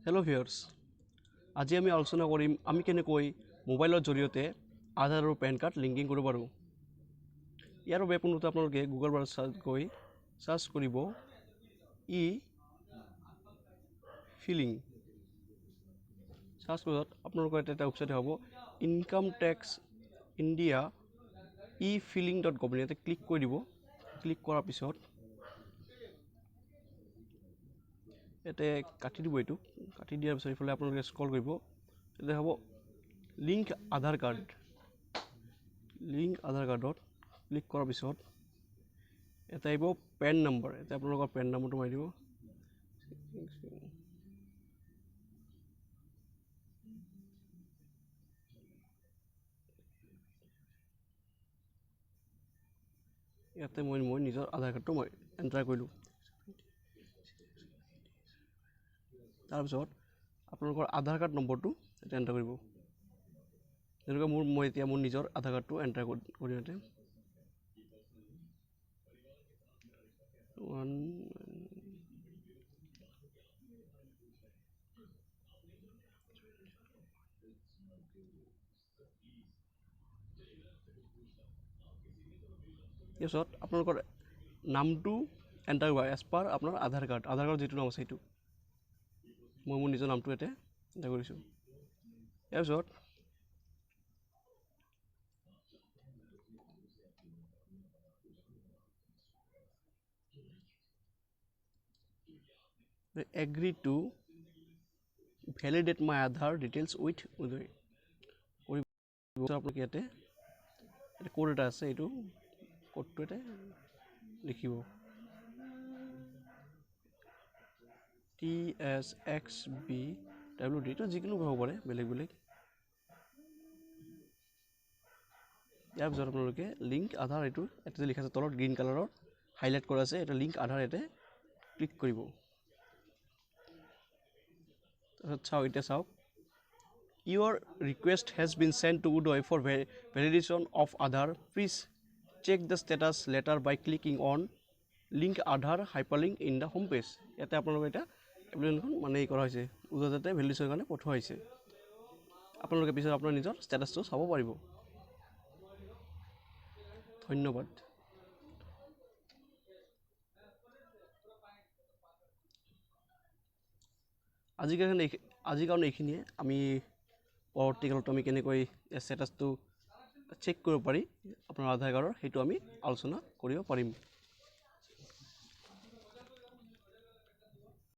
Hello' viewers, আজি আমি আলোচনা কৰিম আমি কেনেকৈ মোবাইলৰ জৰিয়তে আধাৰ আৰু পেন কাৰ্ড লিংকিং কৰিব পাৰোঁ। ইয়াৰ বাবে পোনতে আপোনালোকে গুগল ব্ৰাউজাৰত গৈ সাৰ্চ কৰিব ই ফিলিং। সাৰ্চ কৰাত আপোনালোকৰ এটা ৱেবছাইট হ'ব ইনকাম টেক্স ইণ্ডিয়া e-filing.gov, ইয়াতে ক্লিক কৰি দিব। ক্লিক কৰাৰ পিছত ইয়াতে কাটি দিব, এইটো কাটি দিয়াৰ পিছত ইফালে আপোনালোকে স্ক্ৰল কৰিব, ইয়াতে হ'ব লিংক আধাৰ কাৰ্ড। লিংক আধাৰ কাৰ্ডত ক্লিক কৰাৰ পিছত ইয়াতে আহিব পেন নম্বৰ। ইয়াতে আপোনালোকৰ পেন নম্বৰটো মাৰি দিব। ইয়াতে মই নিজৰ আধাৰ কাৰ্ডটো মই এণ্টাৰ কৰিলোঁ। তাৰপিছত আপোনালোকৰ আধাৰ কাৰ্ড নম্বৰটো ইয়াতে এণ্টাৰ কৰিব। যেনেকৈ মই এতিয়া মোৰ নিজৰ আধাৰ কাৰ্ডটো এণ্টাৰ কৰিম। ইয়াতে তাৰপিছত আপোনালোকৰ নামটো এণ্টাৰ কৰিব এজ পাৰ আপোনাৰ আধাৰ কাৰ্ড যিটো নাম আছে সেইটো। মই মোৰ নিজৰ নামটো ইয়াতে এণ্টাৰ কৰিছোঁ। ইয়াৰ পিছত agree to validate my Aadhaar details with Uday। আপোনালোকে ইয়াতে কোড এটা আছে, এইটো কোডটো ইয়াতে লিখিব TSXBWD, এইটো যিকোনো হ'ব পাৰে, বেলেগ বেলেগ। ইয়াৰ পিছত আপোনালোকে লিংক আধাৰ, এইটো ইয়াতে লিখা আছে তলত গ্ৰীণ কালাৰৰ হাইলাইট কৰা আছে, এটা লিংক আধাৰ ইয়াতে ক্লিক কৰিব। তাৰপিছত চাওক, এতিয়া চাওক your request has been sent to Uday for validation of Aadhaar. Please check the status later by clicking on link Aadhaar hyperlink in the home page। ইয়াতে আপোনালোকে এটা এপ্লিকেশ্যনখন মানে কৰা হৈছে, উদয় যাতে ভেলিডেশ্যনৰ কাৰণে পঠোৱা হৈছে। আপোনালোকে পিছত আপোনাৰ নিজৰ ষ্টেটাছটো চাব পাৰিব। ধন্যবাদ। আজিৰ কাৰণে এইখিনিয়ে। আমি পৰৱৰ্তী কালত আমি কেনেকৈ ষ্টেটাছটো চেক কৰিব পাৰি আপোনাৰ আধাৰ কাৰ্ডৰ, সেইটো আমি আলোচনা কৰিব পাৰিম।